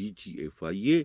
DGFIA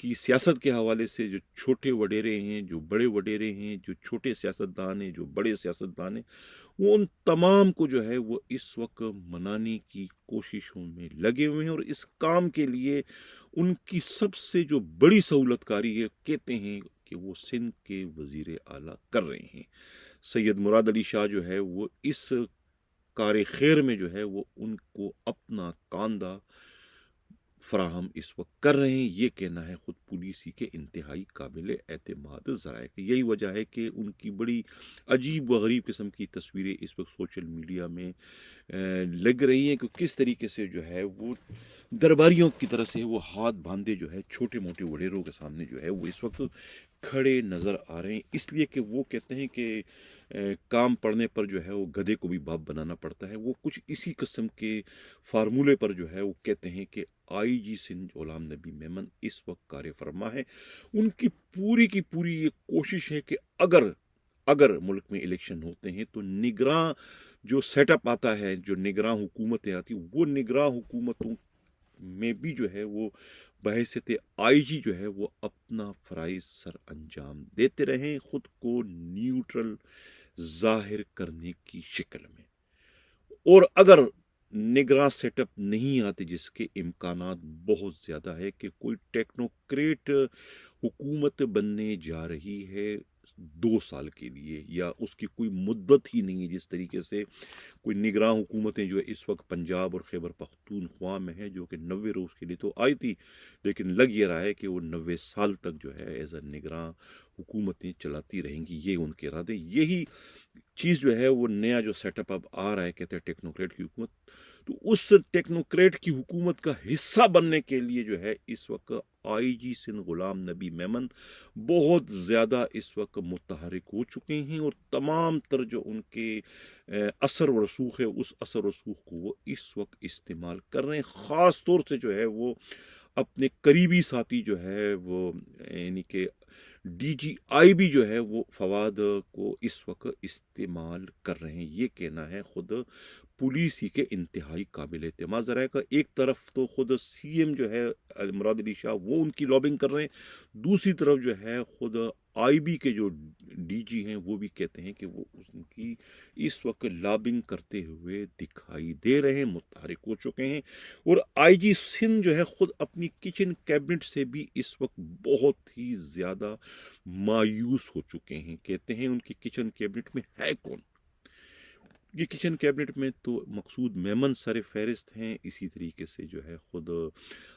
کی سیاست کے حوالے سے جو چھوٹے وڈیرے ہیں، جو بڑے وڈیرے ہیں، جو چھوٹے سیاستدان ہیں، جو بڑے سیاستدان ہیں، وہ ان تمام کو جو ہے وہ اس وقت منانے کی کوششوں میں لگے ہوئے ہیں، اور اس کام کے لیے ان کی سب سے جو بڑی سہولت کاری ہے، کہتے ہیں کہ وہ سندھ کے وزیر اعلیٰ کر رہے ہیں۔ سید مراد علی شاہ جو ہے وہ اس کار خیر میں جو ہے وہ ان کو اپنا کاندھا فراہم اس وقت کر رہے ہیں۔ یہ کہنا ہے خود پولیسی کے انتہائی قابل اعتماد ذرائع کا۔ یہی وجہ ہے کہ ان کی بڑی عجیب و غریب قسم کی تصویریں اس وقت سوشل میڈیا میں لگ رہی ہیں کہ کس طریقے سے جو ہے وہ درباریوں کی طرح سے وہ ہاتھ باندھے جو ہے چھوٹے موٹے وڈیروں کے سامنے جو ہے وہ اس وقت کھڑے نظر آ رہے ہیں، اس لیے کہ وہ کہتے ہیں کہ کام پڑنے پر جو ہے وہ گدھے کو بھی باپ بنانا پڑتا ہے۔ وہ کچھ اسی قسم کے فارمولے پر جو ہے وہ کہتے ہیں کہ آئی جی سندھ غلام نبی میمن اس وقت کار فرما ہے۔ ان کی پوری یہ کوشش ہے کہ اگر ملک میں الیکشن ہوتے ہیں تو نگراں جو سیٹ اپ آتا ہے، جو نگراں حکومتیں آتی، وہ نگراں حکومتوں میں بھی جو ہے وہ بحیثیت آئی جی جو ہے وہ اپنا فرائض سر انجام دیتے رہیں، خود کو نیوٹرل ظاہر کرنے کی شکل میں۔ اور اگر نگراں سیٹ اپ نہیں آتے، جس کے امکانات بہت زیادہ ہے کہ کوئی ٹیکنوکریٹ حکومت بننے جا رہی ہے 2 سال کے لیے، یا اس کی کوئی مدت ہی نہیں ہے، جس طریقے سے کوئی نگراں حکومتیں جو اس وقت پنجاب اور خیبر پختونخوا میں ہیں، جو کہ 90 روز کے لیے تو آئی تھی، لیکن لگ یہ رہا ہے کہ وہ 90 سال تک جو ہے ایز اے نگراں حکومتیں چلاتی رہیں گی۔ یہ ان کے ارادے، یہی چیز جو ہے وہ نیا جو سیٹ اپ اب آ رہا ہے، کہتے ہیں ٹیکنوکریٹ کی حکومت۔ تو اس ٹیکنوکریٹ کی حکومت کا حصہ بننے کے لیے جو ہے اس وقت آئی جی سندھ غلام نبی میمن بہت زیادہ اس وقت متحرک ہو چکے ہیں، اور تمام تر جو ان کے اثر و رسوخ ہے، اس اثر و رسوخ کو وہ اس وقت استعمال کر رہے ہیں۔ خاص طور سے جو ہے وہ اپنے قریبی ساتھی جو ہے وہ یعنی کہ ڈی جی آئی بھی جو ہے وہ فواد کو اس وقت استعمال کر رہے ہیں۔ یہ کہنا ہے خود پولیسی کے انتہائی قابل اعتماد ذرائع کا۔ ایک طرف تو خود سی ایم جو ہے مراد علی شاہ وہ ان کی لابنگ کر رہے ہیں، دوسری طرف جو ہے خود آئی بی کے جو ڈی جی ہیں وہ بھی کہتے ہیں کہ وہ ان کی اس وقت لابنگ کرتے ہوئے دکھائی دے رہے ہیں، متحرک ہو چکے ہیں۔ اور آئی جی سندھ جو ہے خود اپنی کچن کیبنٹ سے بھی اس وقت بہت ہی زیادہ مایوس ہو چکے ہیں۔ کہتے ہیں ان کی کچن کیبنٹ میں ہے کون؟ یہ کچن کیبنٹ میں تو مقصود میمن سر فہرست ہیں، اسی طریقے سے جو ہے خود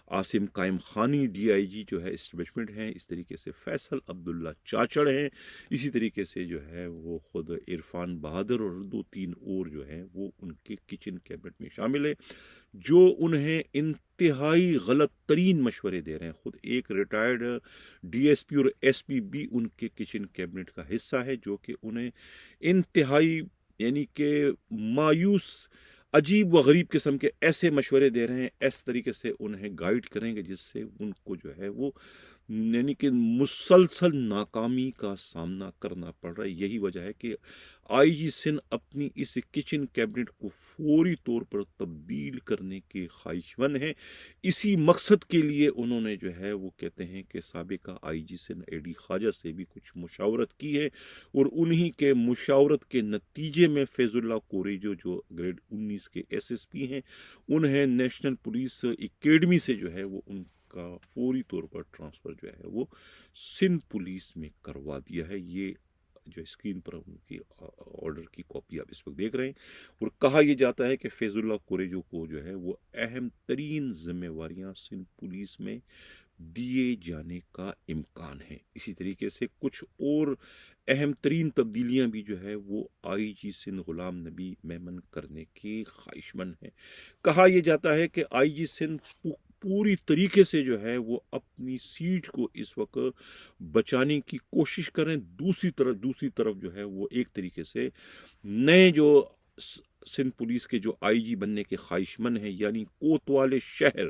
عاصم قائم خانی ڈی آئی جی جو ہے اسٹیبلشمنٹ ہیں، اس طریقے سے فیصل عبداللہ چاچڑ ہیں، اسی طریقے سے جو ہے وہ خود عرفان بہادر اور 2-3 اور جو ہیں وہ ان کے کچن کیبنٹ میں شامل ہیں، جو انہیں انتہائی غلط ترین مشورے دے رہے ہیں۔ خود ایک ریٹائرڈ ڈی ایس پی اور ایس پی بھی ان کے کچن کیبنٹ کا حصہ ہے، جو کہ انہیں انتہائی یعنی کہ مایوس عجیب و غریب قسم کے ایسے مشورے دے رہے ہیں، اس طریقے سے انہیں گائیڈ کریں گے جس سے ان کو جو ہے وہ یعنی کہ مسلسل ناکامی کا سامنا کرنا پڑ رہا ہے۔ یہی وجہ ہے کہ آئی جی سندھ اپنی اس کچن کیبنٹ کو فوری طور پر تبدیل کرنے کے خواہشمند ہیں۔ اسی مقصد کے لیے انہوں نے جو ہے وہ کہتے ہیں کہ سابقہ آئی جی سندھ اے ڈی خواجہ سے بھی کچھ مشاورت کی ہے، اور انہی کے مشاورت کے نتیجے میں فیض اللہ کوریجو جو گریڈ 19 کے ایس ایس پی ہیں، انہیں نیشنل پولیس اکیڈمی سے جو ہے وہ ان کا فوری طور پر ٹرانسفر جو ہے وہ سندھ پولیس میں کروا دیا ہے۔ یہ جو اسکرین پر ان کی آرڈر کی کاپی آپ اس وقت دیکھ رہے ہیں، اور کہا یہ جاتا ہے کہ فیض اللہ کوریجو کو جو ہے وہ اہم ترین ذمہ واریاں سندھ پولیس میں دیے جانے کا امکان ہے۔ اسی طریقے سے کچھ اور اہم ترین تبدیلیاں بھی جو ہے وہ آئی جی سندھ غلام نبی میمن کرنے کے خواہشمند ہیں۔ کہا یہ جاتا ہے کہ آئی جی سندھ پوری طریقے سے جو ہے وہ اپنی سیٹ کو اس وقت بچانے کی کوشش کریں، دوسری طرف جو ہے وہ ایک طریقے سے نئے جو سندھ پولیس کے جو آئی جی بننے کے خواہشمند ہیں، یعنی کوتوال شہر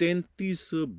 33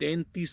33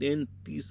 33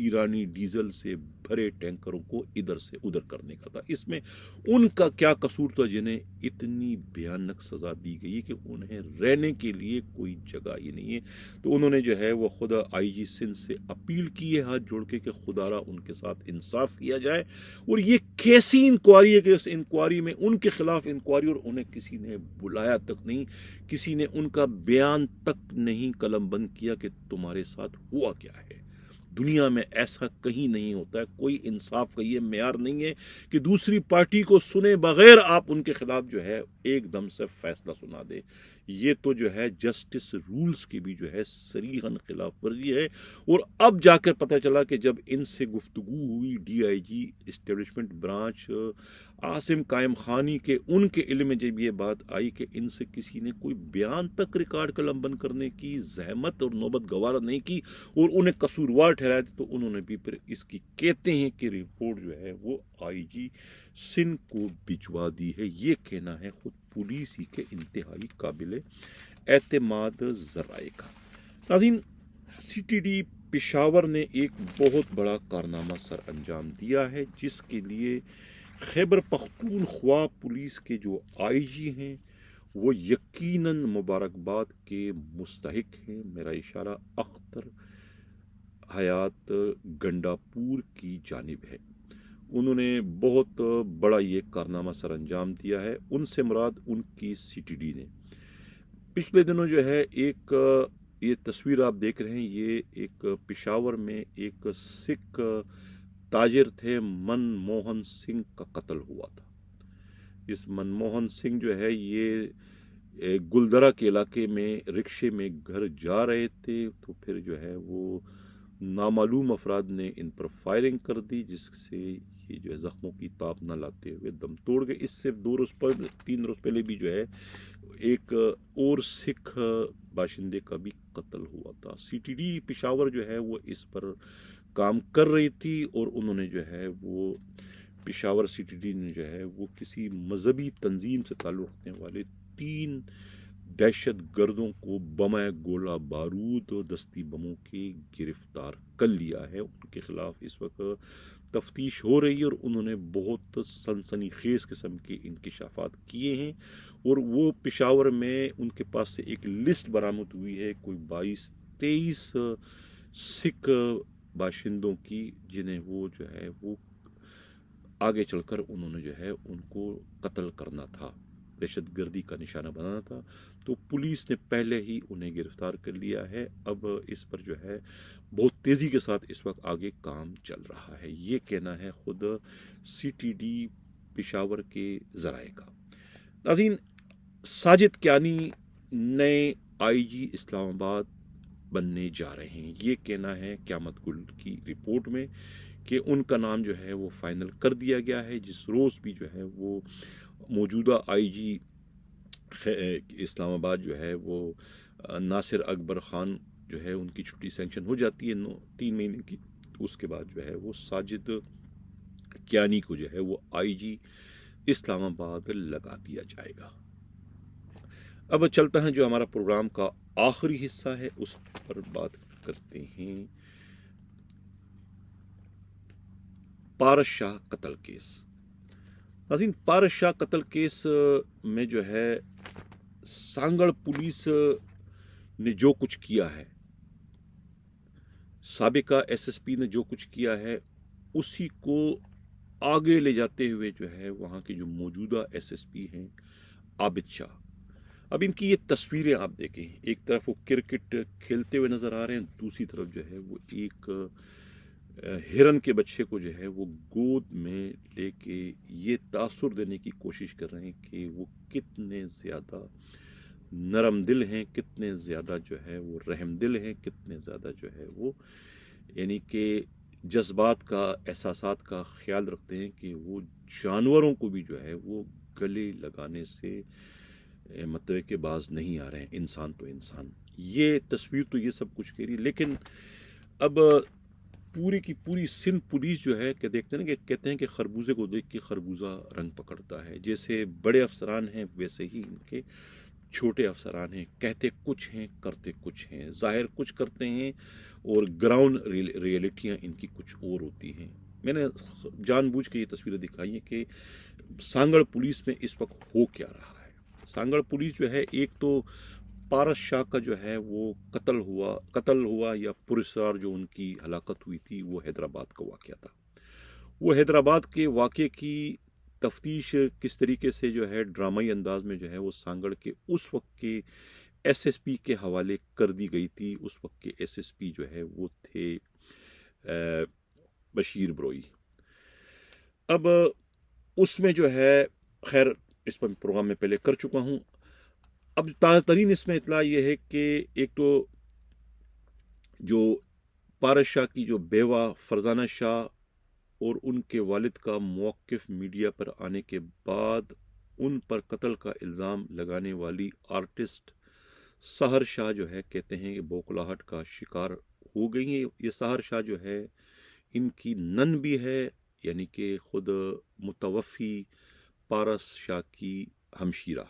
ایرانی ڈیزل سے بھرے ٹینکروں کو ادھر سے ادھر کرنے کا تھا۔ اس میں ان کا کیا قصور تھا جنہیں اتنی بھیانک سزا دی گئی کہ انہیں رہنے کے لیے کوئی جگہ ہی نہیں ہے؟ تو انہوں نے جو ہے وہ خدا آئی جی سندھ سے اپیل کی ہے ہاتھ جوڑ کے کہ خدا را ان کے ساتھ انصاف کیا جائے۔ اور یہ کیسی انکوائری ہے کہ اس انکوائری میں ان کے خلاف انکوائری، اور انہیں کسی نے بلایا تک نہیں، کسی نے ان کا بیان تک نہیں قلم بند کیا کہ تمہارے ساتھ ہوا کیا ہے۔ دنیا میں ایسا کہیں نہیں ہوتا ہے، کوئی انصاف کا یہ معیار نہیں ہے کہ دوسری پارٹی کو سنے بغیر آپ ان کے خلاف جو ہے ایک دم سے فیصلہ سنا دے۔ یہ تو جو ہے جسٹس رولز کی بھی جو ہے صریحاً خلاف ورزی ہے۔ اور اب جا کر پتہ چلا کہ جب ان سے گفتگو ہوئی D I G establishment branch Asim Qaim Khani کے، ان کے علم میں جب یہ بات آئی کہ ان سے کسی نے کوئی بیان تک ریکارڈ قلم بند کرنے کی زحمت اور نوبت گوارا نہیں کی اور انہیں قصوروار ٹھہرایا، تو انہوں نے بھی پھر اس کی کہتے ہیں کہ رپورٹ جو ہے وہ آئی جی سندھ کو بھجوا دی ہے۔ یہ کہنا ہے خود پولیس ہی کے انتہائی قابل اعتماد ذرائع کا۔ ناظرین، سی ٹی ڈی پشاور نے ایک بہت بڑا کارنامہ سر انجام دیا ہے، جس کے لیے خیبر پختونخوا پولیس کے جو آئی جی ہیں وہ یقیناً مبارکباد کے مستحق ہیں۔ میرا اشارہ اختر حیات گنڈاپور کی جانب ہے۔ انہوں نے بہت بڑا یہ کارنامہ سر انجام دیا ہے۔ ان سے مراد ان کی سی ٹی ڈی نے پچھلے دنوں جو ہے ایک یہ تصویر آپ دیکھ رہے ہیں، یہ ایک پشاور میں ایک سکھ تاجر تھے من موہن سنگھ کا قتل ہوا تھا۔ اس من موہن سنگھ جو ہے یہ گلدرہ کے علاقے میں رکشے میں گھر جا رہے تھے، تو پھر جو ہے وہ نامعلوم افراد نے ان پر فائرنگ کر دی، جس سے یہ جو ہے زخموں کی تاب نہ لاتے ہوئے دم توڑ گئے۔ اس سے 3 روز پہلے بھی جو ہے ایک اور سکھ باشندے کا بھی قتل ہوا تھا۔ سی ٹی ڈی پشاور جو ہے وہ اس پر کام کر رہی تھی، اور انہوں نے جو ہے وہ پشاور سی ٹی ڈی نے جو ہے وہ کسی مذہبی تنظیم سے تعلق رکھنے والے 3 دہشت گردوں کو بمِ گولہ بارود اور دستی بموں کے گرفتار کر لیا ہے۔ ان کے خلاف اس وقت تفتیش ہو رہی ہے، اور انہوں نے بہت سنسنی خیز قسم کے انکشافات کیے ہیں، اور وہ پشاور میں ان کے پاس سے ایک لسٹ برآمد ہوئی ہے کوئی 22-23 سکھ باشندوں کی، جنہیں وہ جو ہے وہ آگے چل کر انہوں نے جو ہے ان کو قتل کرنا تھا، دہشت گردی کا نشانہ بنانا تھا۔ تو پولیس نے پہلے ہی انہیں گرفتار کر لیا ہے۔ اب اس پر جو ہے بہت تیزی کے ساتھ اس وقت آگے کام چل رہا ہے۔ یہ کہنا ہے خود سی ٹی ڈی پشاور کے ذرائع کا۔ ناظرین، ساجد کیانی نئے آئی جی اسلام آباد بننے جا رہے ہیں۔ یہ کہنا ہے قیامت گل کی رپورٹ میں کہ ان کا نام جو ہے وہ فائنل کر دیا گیا ہے۔ جس روز بھی جو ہے وہ موجودہ آئی جی اسلام آباد جو ہے وہ ناصر اکبر خان جو ہے ان کی چھٹی سینکشن ہو جاتی ہے 3 مہینے کی، اس کے بعد جو ہے وہ ساجد کیانی کو جو ہے وہ آئی جی اسلام آباد لگا دیا جائے گا۔ اب چلتا ہے جو ہمارا پروگرام کا آخری حصہ ہے، اس پر بات کرتے ہیں پارس شاہ قتل کیس۔ ناظرین، پارس شاہ قتل کیس میں جو ہے سانگڑ پولیس نے جو کچھ کیا ہے، سابقہ ایس ایس پی نے جو کچھ کیا ہے، اسی کو آگے لے جاتے ہوئے جو ہے وہاں کے جو موجودہ ایس ایس پی ہیں عابد شاہ، اب ان کی یہ تصویریں آپ دیکھیں، ایک طرف وہ کرکٹ کھیلتے ہوئے نظر آ رہے ہیں، دوسری طرف جو ہے وہ ایک ہرن کے بچے کو جو ہے وہ گود میں لے کے یہ تاثر دینے کی کوشش کر رہے ہیں کہ وہ کتنے زیادہ نرم دل ہیں، کتنے زیادہ جو ہے وہ رحم دل ہیں، کتنے زیادہ جو ہے وہ یعنی کہ جذبات کا، احساسات کا خیال رکھتے ہیں، کہ وہ جانوروں کو بھی جو ہے وہ گلے لگانے سے مطلب کہ باز نہیں آ رہے ہیں، انسان تو انسان۔ یہ تصویر تو یہ سب کچھ کہہ رہی، لیکن اب پوری کی پوری سندھ پولیس جو ہے کہ دیکھتے ہیں نا کہ کہتے ہیں کہ خربوزے کو دیکھ کے خربوزہ رنگ پکڑتا ہے، جیسے بڑے افسران ہیں ویسے ہی ان کے چھوٹے افسران ہیں، کہتے کچھ ہیں کرتے کچھ ہیں، ظاہر کچھ کرتے ہیں اور گراؤنڈ ریئلٹیاں ان کی کچھ اور ہوتی ہیں۔ میں نے جان بوجھ کے یہ تصویریں دکھائی ہیں کہ سانگڑ پولیس میں اس وقت ہو کیا رہا ہے۔ سانگڑ پولیس جو ہے، ایک تو پارس شاہ کا جو ہے وہ قتل ہوا یا پرسرار جو ان کی ہلاکت ہوئی تھی، وہ حیدرآباد کا واقعہ تھا۔ وہ حیدرآباد کے واقعے کی تفتیش کس طریقے سے جو ہے ڈرامائی انداز میں جو ہے وہ سانگڑ کے اس وقت کے ایس ایس پی کے حوالے کر دی گئی تھی۔ اس وقت کے ایس ایس پی جو ہے وہ تھے بشیر بروئی۔ اب اس میں جو ہے، خیر اس پر پروگرام میں پہلے کر چکا ہوں۔ اب تازہ ترین اس میں اطلاع یہ ہے کہ ایک تو جو پارس شاہ کی جو بیوہ فرزانہ شاہ اور ان کے والد کا موقف میڈیا پر آنے کے بعد ان پر قتل کا الزام لگانے والی آرٹسٹ سحر شاہ جو ہے، کہتے ہیں کہ بوکھلاہٹ کا شکار ہو گئی ہیں۔ یہ سحر شاہ جو ہے ان کی نن بھی ہے، یعنی کہ خود متوفی پارس شاہ کی ہمشیرہ۔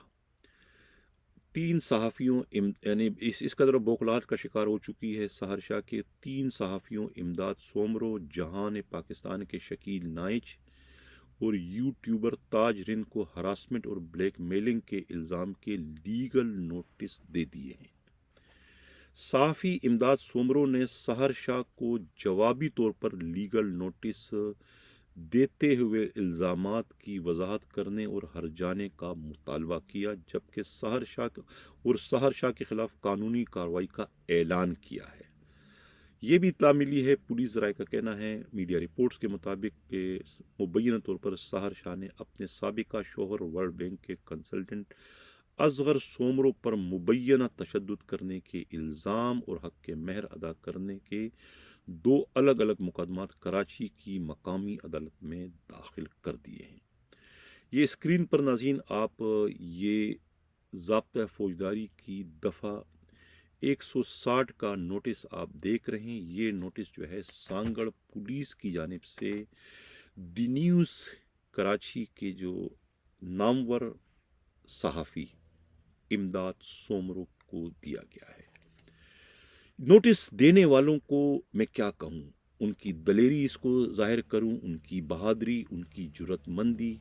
3 صحافیوں یعنی اس قدر بوکھلاہٹ کا شکار ہو چکی ہے سحر شاہ کے 3 صحافیوں امداد سومرو، جہان پاکستان کے شکیل نائچ اور یوٹیوبر تاج رند کو ہراسمنٹ اور بلیک میلنگ کے الزام کے لیگل نوٹس دے دیے ہیں۔ صحافی امداد سومرو نے سحر شاہ کو جوابی طور پر لیگل نوٹس دیتے ہوئے الزامات کی وضاحت کرنے اور ہرجانے کا مطالبہ کیا، جبکہ سحر شاہ کے خلاف قانونی کارروائی کا اعلان کیا ہے۔ یہ بھی اطلاع ملی ہے، پولیس ذرائع کا کہنا ہے میڈیا رپورٹس کے مطابق کہ مبینہ طور پر سحر شاہ نے اپنے سابقہ شوہر ورلڈ بینک کے کنسلٹنٹ اصغر سومرو پر مبینہ تشدد کرنے کے الزام اور حق کے مہر ادا کرنے کے 2 الگ الگ مقدمات کراچی کی مقامی عدالت میں داخل کر دیے ہیں۔ یہ اسکرین پر ناظرین آپ یہ ضابطہ فوجداری کی دفعہ 160 کا نوٹس آپ دیکھ رہے ہیں۔ یہ نوٹس جو ہے سانگڑ پولیس کی جانب سے دی نیوز کراچی کے جو نامور صحافی امداد سومرو کو دیا گیا ہے۔ نوٹس دینے والوں کو میں کیا کہوں، ان کی دلیری اس کو ظاہر کروں، ان کی بہادری، ان کی جرات مندی،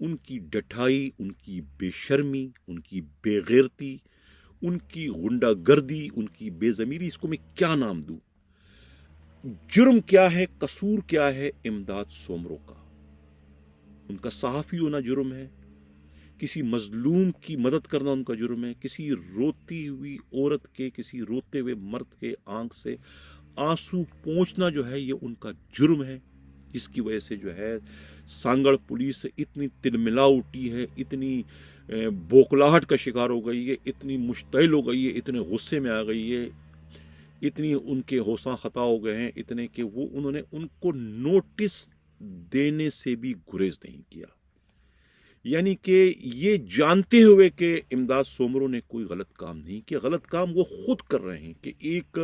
ان کی ڈٹھائی، ان کی بے شرمی، ان کی بے غیرتی، ان کی غنڈہ گردی، ان کی بے ضمیری، اس کو میں کیا نام دوں؟ جرم کیا ہے، قصور کیا ہے امداد سومرو کا؟ ان کا صحافی ہونا جرم ہے، کسی مظلوم کی مدد کرنا ان کا جرم ہے، کسی روتی ہوئی عورت کے، کسی روتے ہوئے مرد کے آنکھ سے آنسو پونچھنا جو ہے یہ ان کا جرم ہے، جس کی وجہ سے جو ہے سانگڑ پولیس اتنی تلملا اٹھی ہے، اتنی بوکھلاہٹ کا شکار ہو گئی ہے، اتنی مشتعل ہو گئی ہے، اتنے غصے میں آ گئی ہے، اتنی ان کے ہوشاں خطا ہو گئے ہیں، اتنے کہ انہوں نے ان کو نوٹس دینے سے بھی گریز نہیں کیا۔ یعنی کہ یہ جانتے ہوئے کہ امداد سومرو نے کوئی غلط کام نہیں کیا، غلط کام وہ خود کر رہے ہیں کہ ایک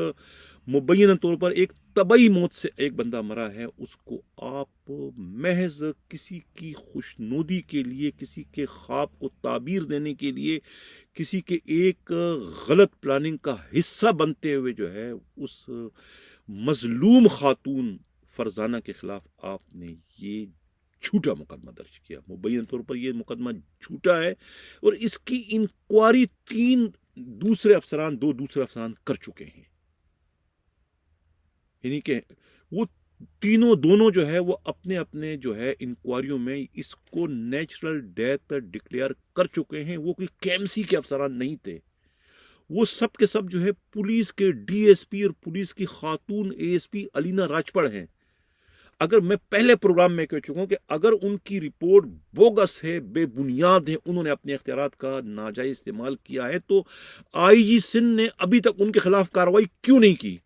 مبینہ طور پر ایک طبعی موت سے ایک بندہ مرا ہے، اس کو آپ محض کسی کی خوشنودی کے لیے، کسی کے خواب کو تعبیر دینے کے لیے، کسی کے ایک غلط پلاننگ کا حصہ بنتے ہوئے جو ہے اس مظلوم خاتون فرزانہ کے خلاف آپ نے یہ جھوٹا مقدمہ درج کیا۔ مبین طور پر یہ مقدمہ جھوٹا ہے اور اس کی انکوائری 2 دوسرے افسران کر چکے ہیں۔ یعنی کہ وہ دونوں جو ہے وہ اپنے جو ہے انکوائریوں میں اس کو نیچرل ڈیتھ ڈکلیئر کر چکے ہیں۔ وہ کوئی کیمسی کے افسران نہیں تھے، وہ سب کے سب جو ہے پولیس کے ڈی ایس پی اور پولیس کی خاتون اے ایس پی علینا راجپڑ ہیں۔ اگر میں پہلے پروگرام میں کہہ چکا ہوں کہ اگر ان کی رپورٹ بوگس ہے، بے بنیاد ہے، انہوں نے اپنے اختیارات کا ناجائز استعمال کیا ہے، تو آئی جی سندھ نے ابھی تک ان کے خلاف کارروائی کیوں نہیں کی؟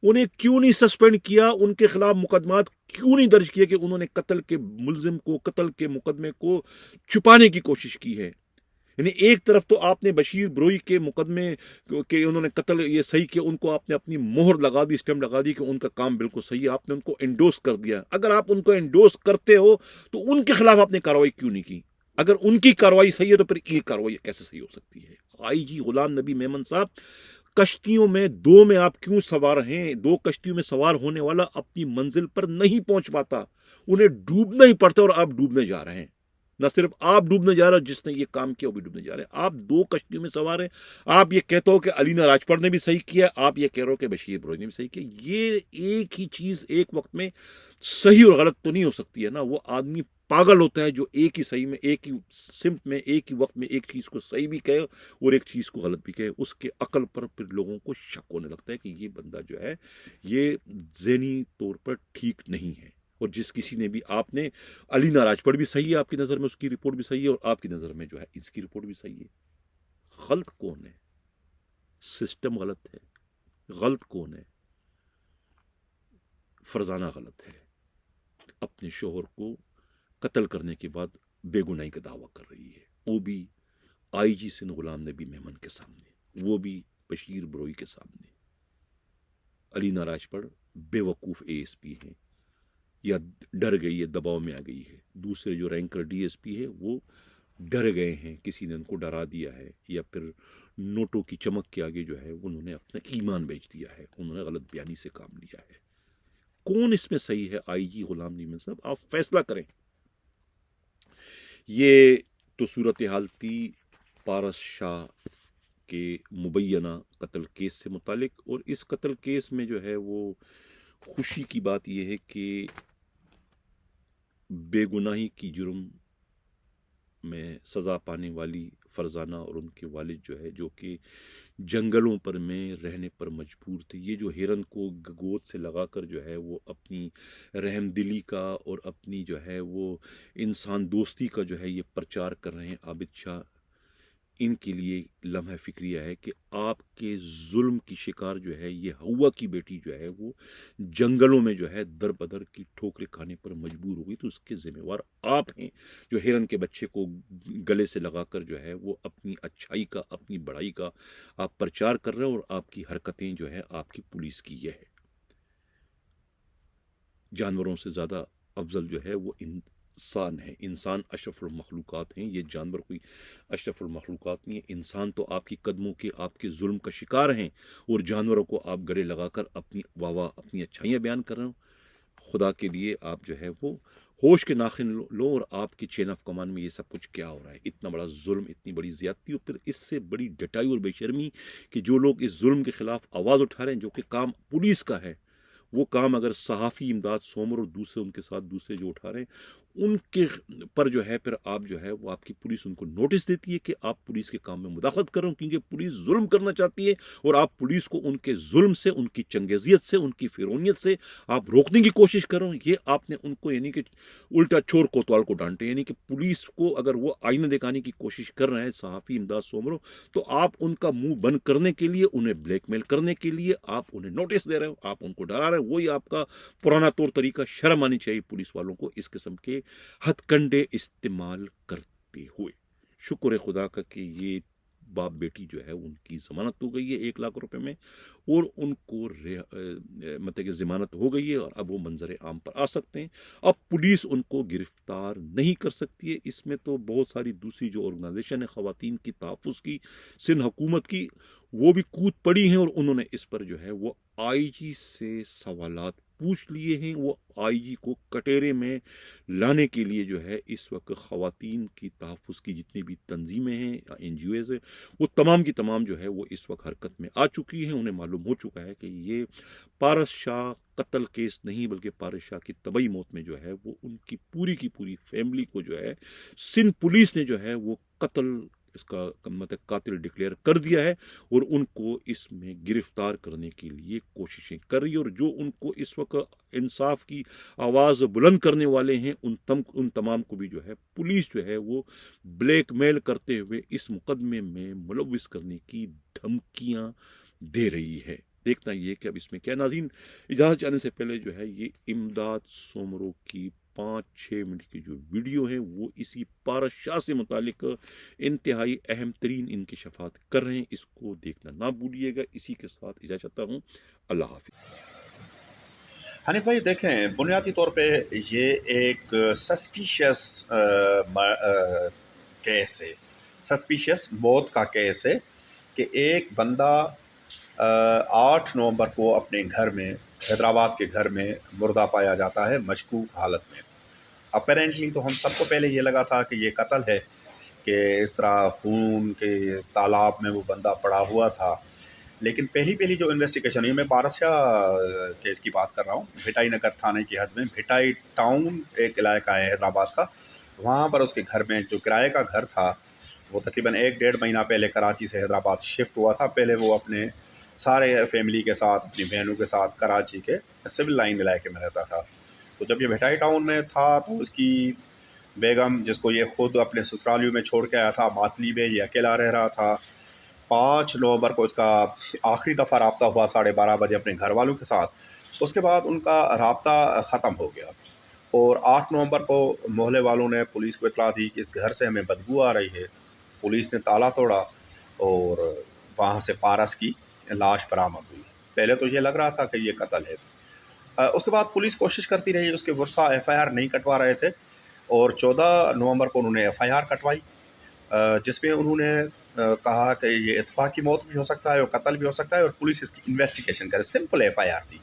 انہیں کیوں نہیں سسپینڈ کیا؟ ان کے خلاف مقدمات کیوں نہیں درج کیے کہ انہوں نے قتل کے ملزم کو، قتل کے مقدمے کو چھپانے کی کوشش کی ہے؟ یعنی ایک طرف تو آپ نے بشیر بروئی کے مقدمے کہ انہوں نے قتل یہ صحیح کیا، ان کو آپ نے اپنی مہر لگا دی، اسٹمپ لگا دی کہ ان کا کام بالکل صحیح ہے، آپ نے ان کو انڈورس کر دیا۔ اگر آپ ان کو انڈورس کرتے ہو تو ان کے خلاف آپ نے کارروائی کیوں نہیں کی؟ اگر ان کی کاروائی صحیح ہے تو پھر یہ کاروائی کیسے صحیح ہو سکتی ہے؟ آئی جی غلام نبی میمن صاحب، کشتیوں میں دو میں آپ کیوں سوار ہیں؟ دو کشتیوں میں سوار ہونے والا اپنی منزل پر نہیں پہنچ پاتا، انہیں ڈوبنا ہی پڑتا اور آپ ڈوبنے جا رہے ہیں۔ نہ صرف آپ ڈوبنے جا رہے ہو، جس نے یہ کام کیا وہ بھی ڈوبنے جا رہے ہیں۔ آپ دو کشتیوں میں سوار ہیں، آپ یہ کہتے ہو کہ علینا راجپر نے بھی صحیح کیا، آپ یہ کہہ رہے ہو کہ بشیر بروئی نے بھی صحیح کیا۔ یہ ایک ہی چیز ایک وقت میں صحیح اور غلط تو نہیں ہو سکتی ہے نا۔ وہ آدمی پاگل ہوتا ہے جو ایک ہی صحیح میں، ایک ہی سمت میں، ایک ہی وقت میں ایک چیز کو صحیح بھی کہے اور ایک چیز کو غلط بھی کہے۔ اس کے عقل پر پھر لوگوں کو شک ہونے لگتا ہے کہ یہ بندہ جو ہے یہ ذہنی طور پر ٹھیک نہیں ہے۔ اور جس کسی نے بھی، آپ نے علینا راجپر بھی صحیح ہے آپ کی نظر میں، اس کی رپورٹ بھی صحیح ہے، اور آپ کی نظر میں جو ہے اس کی رپورٹ بھی صحیح ہے۔ غلط کون ہے؟ سسٹم غلط ہے۔ غلط کون ہے؟ فرزانہ غلط ہے، اپنے شوہر کو قتل کرنے کے بعد بے گناہی کا دعویٰ کر رہی ہے، وہ بھی آئی جی سندھ غلام نبی میمن کے سامنے، وہ بھی بشیر بروئی کے سامنے۔ علینا راجپر بے وقوف اے ایس پی ہیں، یا ڈر گئی ہے، دباؤ میں آ گئی ہے۔ دوسرے جو رینکر ڈی ایس پی ہے وہ ڈر گئے ہیں، کسی نے ان کو ڈرا دیا ہے، یا پھر نوٹوں کی چمک کے آگے جو ہے انہوں نے اپنا ایمان بیچ دیا ہے، انہوں نے غلط بیانی سے کام لیا ہے۔ کون اس میں صحیح ہے؟ آئی جی غلام نبی صاحب، آپ فیصلہ کریں۔ یہ تو صورتحال تھی پارس شاہ کے مبینہ قتل کیس سے متعلق، اور اس قتل کیس میں جو ہے وہ خوشی کی بات یہ ہے کہ بے گناہی کی جرم میں سزا پانے والی فرزانہ اور ان کے والد جو ہے، جو کہ جنگلوں پر میں رہنے پر مجبور تھے، یہ جو ہرن کو گود سے لگا کر جو ہے وہ اپنی رحم دلی کا اور اپنی جو ہے وہ انسان دوستی کا جو ہے یہ پرچار کر رہے ہیں عابد شاہ، ان کے لیے لمحہ فکریہ ہے کہ آپ کے ظلم کی شکار جو ہے یہ ہوا کی بیٹی جو ہے وہ جنگلوں میں جو ہے در بدر کی ٹھوکریں کھانے پر مجبور ہو گئی، تو اس کے ذمہ وار آپ ہیں جو ہرن کے بچے کو گلے سے لگا کر جو ہے وہ اپنی اچھائی کا، اپنی بڑائی کا آپ پرچار کر رہے ہیں، اور آپ کی حرکتیں جو ہے آپ کی پولیس کی یہ ہے۔ جانوروں سے زیادہ افضل جو ہے وہ انسان ہے، انسان اشرف المخلوقات ہیں، یہ جانور کوئی اشرف المخلوقات نہیں ہے۔ انسان تو آپ کی قدموں کے، آپ کے ظلم کا شکار ہیں، اور جانوروں کو آپ گلے لگا کر اپنی واہ اپنی اچھائیاں بیان کر رہے ہو۔ خدا کے لیے آپ جو ہے وہ ہوش کے ناخن لو، اور آپ کے چین آف کمانڈ میں یہ سب کچھ کیا ہو رہا ہے؟ اتنا بڑا ظلم، اتنی بڑی زیادتی، اور پھر اس سے بڑی ڈٹائی اور بے شرمی کہ جو لوگ اس ظلم کے خلاف آواز اٹھا رہے ہیں، جو کہ کام پولیس کا ہے، وہ کام اگر صحافی امداد سومر اور دوسرے ان کے ساتھ دوسرے جو اٹھا رہے ہیں، ان کے پر جو ہے پھر آپ جو ہے وہ آپ کی پولیس ان کو نوٹس دیتی ہے کہ آپ پولیس کے کام میں مداخلت کر رہے ہو، کیونکہ پولیس ظلم کرنا چاہتی ہے، اور آپ پولیس کو ان کے ظلم سے، ان کی چنگیزیت سے، ان کی فرونیت سے آپ روکنے کی کوشش کر رہے ہو۔ یہ آپ نے ان کو یعنی کہ الٹا چور کوتوال کو ڈانٹے، یعنی کہ پولیس کو اگر وہ آئینہ دکھانے کی کوشش کر رہے ہیں صحافی امداد سومرو، تو آپ ان کا منہ بند کرنے کے لیے، انہیں بلیک میل کرنے کے لیے آپ انہیں نوٹس دے رہے ہو، آپ ان کو ڈرا رہے ہیں۔ وہی آپ کا پرانا طور طریقہ، شرم آنی چاہیے پولیس والوں کو اس قسم کے ہتھ کنڈے استعمال کرتے ہوئے۔ شکر ہے خدا کا کہ یہ باپ بیٹی جو ہے ان کی ضمانت ہو گئی ہے 1,00,000 روپے میں، اور ان کو مطلب کہ ضمانت ہو گئی ہے، اور اب وہ منظر عام پر آ سکتے ہیں۔ اب پولیس ان کو گرفتار نہیں کر سکتی ہے۔ اس میں تو بہت ساری دوسری جو آرگنائزیشن ہے خواتین کی تحفظ کی، سندھ حکومت کی، وہ بھی کود پڑی ہیں، اور انہوں نے اس پر جو ہے وہ آئی جی سے سوالات پوچھ لیے ہیں۔ وہ آئی جی کو کٹہرے میں لانے کے لیے جو ہے اس وقت خواتین کی تحفظ کی جتنی بھی تنظیمیں ہیں یا این جی اوز ہیں، وہ تمام کی تمام جو ہے وہ اس وقت حرکت میں آ چکی ہیں۔ انہیں معلوم ہو چکا ہے کہ یہ پارس شاہ قتل کیس نہیں، بلکہ پارس شاہ کی طبعی موت میں جو ہے وہ ان کی پوری فیملی کو جو ہے سندھ پولیس نے جو ہے وہ قتل، اس کا مطلب قاتل ڈکلیئر کر دیا ہے، اور ان کو اس میں گرفتار کرنے کے لیے کوششیں کر رہی ہے۔ اور جو ان کو اس وقت انصاف کی آواز بلند کرنے والے ہیں، ان تمام کو بھی جو ہے پولیس جو ہے وہ بلیک میل کرتے ہوئے اس مقدمے میں ملوث کرنے کی دھمکیاں دے رہی ہے۔ دیکھنا یہ کہ اب اس میں کیا۔ ناظرین، اجازت چاہنے سے پہلے جو ہے یہ امداد سومرو کی 5-6 منٹ کی جو ویڈیو ہے وہ اسی پارس شاہ سے متعلق انتہائی اہم ترین انکشافات کر رہے ہیں، اس کو دیکھنا نہ بھولیے گا۔ اسی کے ساتھ اجازت چاہتا ہوں، اللہ حافظ۔ حنیف بھائی دیکھیں، بنیادی طور پہ یہ ایک سسپیشس کیس ہے، سسپیشیس موت کا کیس ہے کہ ایک بندہ 8 نومبر کو اپنے گھر میں، حیدرآباد کے گھر میں مردہ پایا جاتا ہے مشکوک حالت میں۔ اپیرنٹلی تو ہم سب کو پہلے یہ لگا تھا کہ یہ قتل ہے، کہ اس طرح خون کے تالاب میں وہ بندہ پڑا ہوا تھا، لیکن پہلی جو انویسٹیگیشن ہوئی، میں پارس شاہ کیس کی بات کر رہا ہوں، بھٹائی نگر تھانے کی حد میں بھٹائی ٹاؤن ایک علاقہ ہے حیدرآباد کا، وہاں پر اس کے گھر میں جو کرائے کا گھر تھا، وہ تقریباً 1-1.5 مہینہ پہلے کراچی سے حیدرآباد شفٹ ہوا تھا۔ پہلے وہ اپنے سارے فیملی کے ساتھ، اپنی بہنوں کے ساتھ کراچی کے سول لائن علاقے میں رہتا تھا۔ تو جب یہ بھٹائی ٹاؤن میں تھا تو اس کی بیگم، جس کو یہ خود اپنے سسرالیوں میں چھوڑ کے آیا تھا ماتلی میں، یہ اکیلا رہ رہا تھا۔ 5 نومبر کو اس کا آخری دفعہ رابطہ ہوا 12:30 بجے اپنے گھر والوں کے ساتھ، اس کے بعد ان کا رابطہ ختم ہو گیا۔ اور 8 نومبر کو محلے والوں نے پولیس کو اطلاع دی کہ اس گھر سے ہمیں بدبو آ رہی ہے۔ پولیس نے تالا توڑا اور وہاں سے پارس کی لاش برآمد ہوئی۔ پہلے تو یہ لگ رہا تھا کہ یہ قتل ہے۔ اس کے بعد پولیس کوشش کرتی رہی، اس کے ورثاء FIR نہیں کٹوا رہے تھے، اور 14 نومبر کو انہوں نے FIR کٹوائی، جس میں انہوں نے کہا کہ یہ اتفاقی موت بھی ہو سکتا ہے اور قتل بھی ہو سکتا ہے، اور پولیس اس کی انویسٹیگیشن کرے۔ سمپل FIR تھی،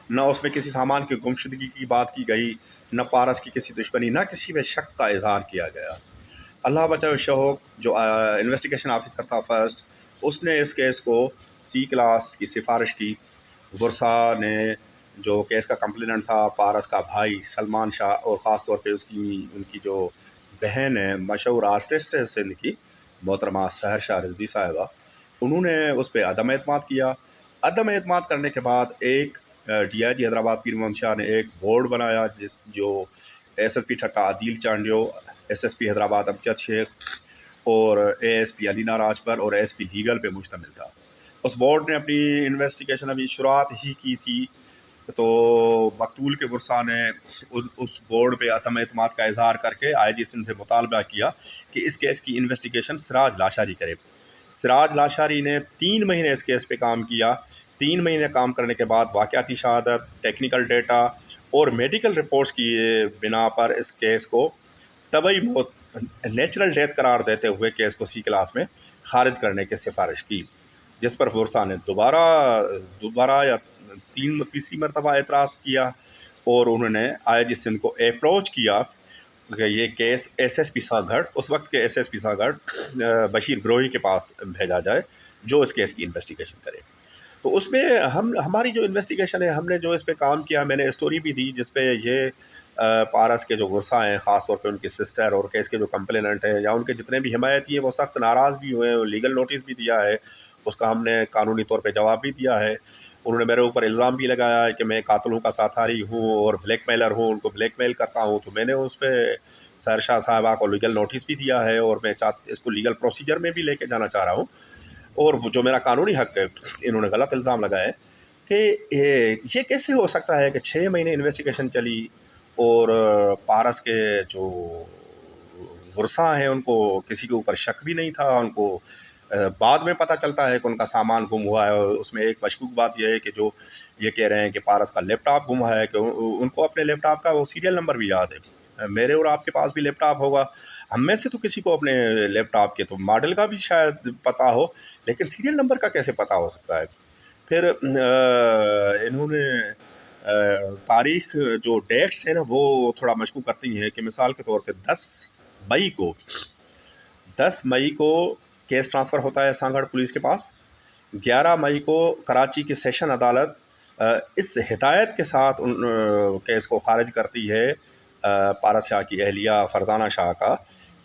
نہ اس میں کسی سامان کی گمشدگی کی بات کی گئی، نہ پارس کی کسی دشمنی، نہ کسی میں شک کا اظہار کیا گیا۔ اللہ بچائے شوق جو انویسٹیگیشن آفیسر تھا فرسٹ، اس نے اس کیس کو C کلاس کی سفارش کی۔ ورثاء نے، جو کیس کا کمپلیننٹ تھا پارس کا بھائی سلمان شاہ، اور خاص طور پہ ان کی جو بہن ہے، مشہور آرٹسٹ ہے سندھ کی، محترمہ سحر شاہ رضوی صاحبہ، انہوں نے اس پہ عدم اعتماد کیا۔ عدم اعتماد کرنے کے بعد ایک DIG حیدرآباد پیر محمد شاہ نے ایک بورڈ بنایا، جو SSP ٹھٹا عدیل چانڈیو، SSP حیدرآباد امجد شیخ، اور ASP علینا راجپر اور ASP لیگل پہ مشتمل تھا۔ اس بورڈ نے اپنی انویسٹیگیشن ابھی شروعات ہی کی تھی، تو مقتول کے ورثاء نے اس بورڈ پہ عدم اعتماد کا اظہار کر کے IG سندھ سے مطالبہ کیا کہ اس کیس کی انویسٹیگیشن سراج لاشاری کرے۔ سراج لاشاری نے 3 مہینے اس کیس پہ کام کیا۔ 3 مہینے کام کرنے کے بعد واقعاتی شہادت، ٹیکنیکل ڈیٹا اور میڈیکل رپورٹس کی بنا پر اس کیس کو طبعی موت، نیچرل ڈیتھ قرار دیتے ہوئے کیس کو C کلاس میں خارج کرنے کی سفارش کی، جس پر ورثاء نے دوبارہ یا تیسری مرتبہ اعتراض کیا، اور انہوں نے IG سندھ کو اپروچ کیا کہ یہ کیس SSP ساگھڑ، اس وقت کے SSP ساگھڑ بشیر گروہی کے پاس بھیجا جائے، جو اس کیس کی انویسٹیگیشن کرے۔ تو اس میں ہماری جو انویسٹیگیشن ہے، ہم نے جو اس پہ کام کیا، میں نے اسٹوری بھی دی جس پہ یہ پارس کے جو ورثاء ہیں، خاص طور پہ ان کی سسٹر اور کیس کے جو کمپلیننٹ ہیں یا ان کے جتنے بھی حمایتی ہیں، وہ سخت ناراض بھی ہوئے، لیگل نوٹس بھی دیا ہے، اس کا ہم نے قانونی طور پہ جواب بھی دیا ہے۔ انہوں نے میرے اوپر الزام بھی لگایا ہے کہ میں قاتلوں کا ساتھاری ہوں اور بلیک میلر ہوں، ان کو بلیک میل کرتا ہوں، تو میں نے اس پہ سحر شاہ صاحبہ کو لیگل نوٹس بھی دیا ہے، اور میں اس کو لیگل پروسیجر میں بھی لے کے جانا چاہ رہا ہوں۔ اور وہ جو میرا قانونی حق ہے، انہوں نے غلط الزام لگایا ہے کہ یہ کیسے ہو سکتا ہے کہ 6 مہینے انویسٹیگیشن چلی اور پارس کے جو ورثاء ہیں ان کو کسی کے اوپر شک بھی نہیں تھا، ان کو بعد میں پتہ چلتا ہے کہ ان کا سامان گم ہوا ہے۔ اور اس میں ایک مشکوک بات یہ ہے کہ جو یہ کہہ رہے ہیں کہ پارس کا لیپ ٹاپ گم ہے، کہ ان کو اپنے لیپ ٹاپ کا وہ سیریل نمبر بھی یاد ہے۔ میرے اور آپ کے پاس بھی لیپ ٹاپ ہوگا، ہم میں سے تو کسی کو اپنے لیپ ٹاپ کے تو ماڈل کا بھی شاید پتہ ہو، لیکن سیریل نمبر کا کیسے پتہ ہو سکتا ہے؟ پھر انہوں نے تاریخ جو ڈیٹس ہیں نا، وہ تھوڑا مشکوک کرتی ہیں، کہ مثال کے طور پہ 10 مئی کو کیس ٹرانسفر ہوتا ہے سانگھڑ پولیس کے پاس۔ 11 مئی کو کراچی کی سیشن عدالت اس ہدایت کے ساتھ کیس کو خارج کرتی ہے پارس شاہ کی اہلیہ فرزانہ شاہ کا،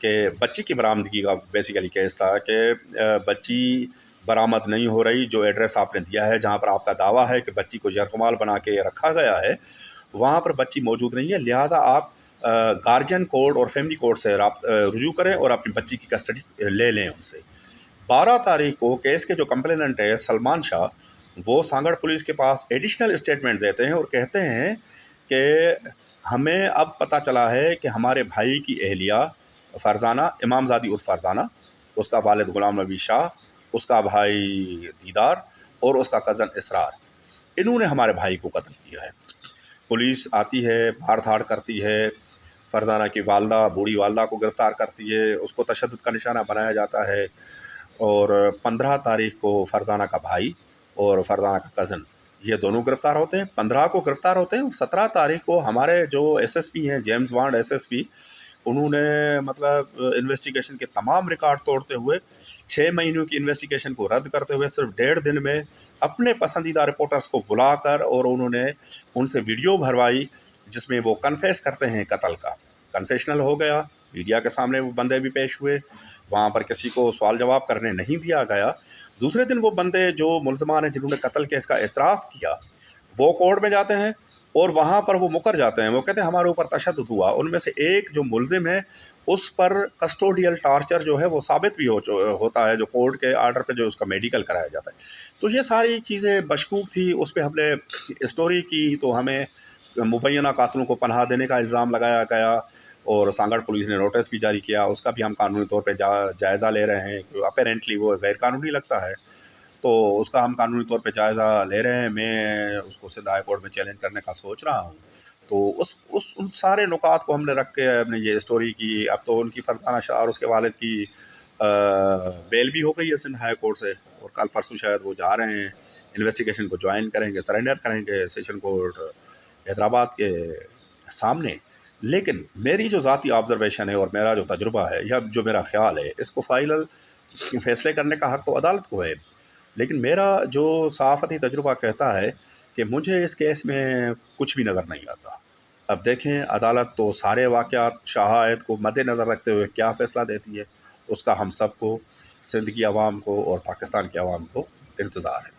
کہ بچی کی برآمدگی کا بیسیکلی کیس تھا کہ بچی برآمد نہیں ہو رہی، جو ایڈریس آپ نے دیا ہے جہاں پر آپ کا دعویٰ ہے کہ بچی کو یرغمال بنا کے رکھا گیا ہے، وہاں پر بچی موجود نہیں ہے، لہٰذا آپ گارجین کورٹ اور فیملی کورٹ سے رجوع کریں اور اپنی بچی کی کسٹڈی لے لیں ان سے۔ 12 تاریخ کو کیس کے جو کمپلیننٹ ہے سلمان شاہ، وہ سانگھڑ پولیس کے پاس ایڈیشنل اسٹیٹمنٹ دیتے ہیں اور کہتے ہیں کہ ہمیں اب پتہ چلا ہے کہ ہمارے بھائی کی اہلیہ فرزانہ امام زادی عرف فرزانہ، اس کا والد غلام نبی شاہ، اس کا بھائی دیدار اور اس کا کزن اسرار، انہوں نے ہمارے بھائی کو قتل کیا ہے۔ پولیس آتی ہے، بھاڑ دھاڑ کرتی ہے، فرزانہ کی والدہ بوڑھی والدہ کو گرفتار کرتی ہے، اس کو تشدد کا نشانہ بنایا جاتا ہے. اور 15 تاریخ کو فرزانہ کا بھائی اور فرزانہ کا کزن یہ دونوں گرفتار ہوتے ہیں. 15 کو گرفتار ہوتے ہیں. 17 تاریخ کو ہمارے جو ایس ایس پی ہیں James bond S S P, انہوں نے مطلب انویسٹیگیشن کے تمام ریکارڈ توڑتے ہوئے 6 مہینوں کی انویسٹیگیشن کو رد کرتے ہوئے صرف 1.5 دن میں اپنے پسندیدہ رپورٹرز کو بلا کر اور انہوں نے ان سے ویڈیو بھروائی جس میں وہ کنفیس کرتے ہیں قتل کا. کنفیشنل ہو گیا، میڈیا کے سامنے وہ بندے بھی پیش ہوئے، وہاں پر کسی کو سوال جواب کرنے نہیں دیا گیا. دوسرے دن وہ بندے جو ملزمان ہیں جنہوں نے قتل کیس کا اعتراف کیا وہ کورٹ میں جاتے ہیں اور وہاں پر وہ مکر جاتے ہیں. وہ کہتے ہیں ہمارے اوپر تشدد ہوا. ان میں سے ایک جو ملزم ہے اس پر کسٹوڈیل ٹارچر جو ہے وہ ثابت بھی ہوتا ہے، جو کورٹ کے آرڈر پہ جو اس کا میڈیکل کرایا جاتا ہے. تو یہ ساری چیزیں مشکوک تھی. اس پہ ہم نے اسٹوری کی تو ہمیں مبینہ قاتلوں کو پناہ دینے کا الزام لگایا گیا اور سانگڑ پولیس نے نوٹس بھی جاری کیا. اس کا بھی ہم قانونی طور پہ جائزہ لے رہے ہیں کہ اپیرنٹلی وہ غیر قانونی لگتا ہے، تو اس کا ہم قانونی طور پہ جائزہ لے رہے ہیں. میں اس کو سندھ ہائی کورٹ میں چیلنج کرنے کا سوچ رہا ہوں. تو ان سارے نکات کو ہم نے رکھ کے ہم نے یہ اسٹوری کی. اب تو ان کی فرزانہ شاہ اور اس کے والد کی بیل بھی ہو گئی ہے سندھ ہائی کورٹ سے، اور کل پرسوں شاید وہ جا رہے ہیں انویسٹیگیشن کو جوائن کریں گے، سرنڈر کریں گے سیشن کورٹ حیدرآباد کے سامنے. لیکن میری جو ذاتی آبزرویشن ہے اور میرا جو تجربہ ہے یا جو میرا خیال ہے، اس کو فائنل فیصلے کرنے کا حق تو عدالت کو ہے، لیکن میرا جو صحافتی تجربہ کہتا ہے کہ مجھے اس کیس میں کچھ بھی نظر نہیں آتا. اب دیکھیں عدالت تو سارے واقعات شواہد کو مد نظر رکھتے ہوئے کیا فیصلہ دیتی ہے، اس کا ہم سب کو، سندھ کی عوام کو اور پاکستان کی عوام کو انتظار ہے.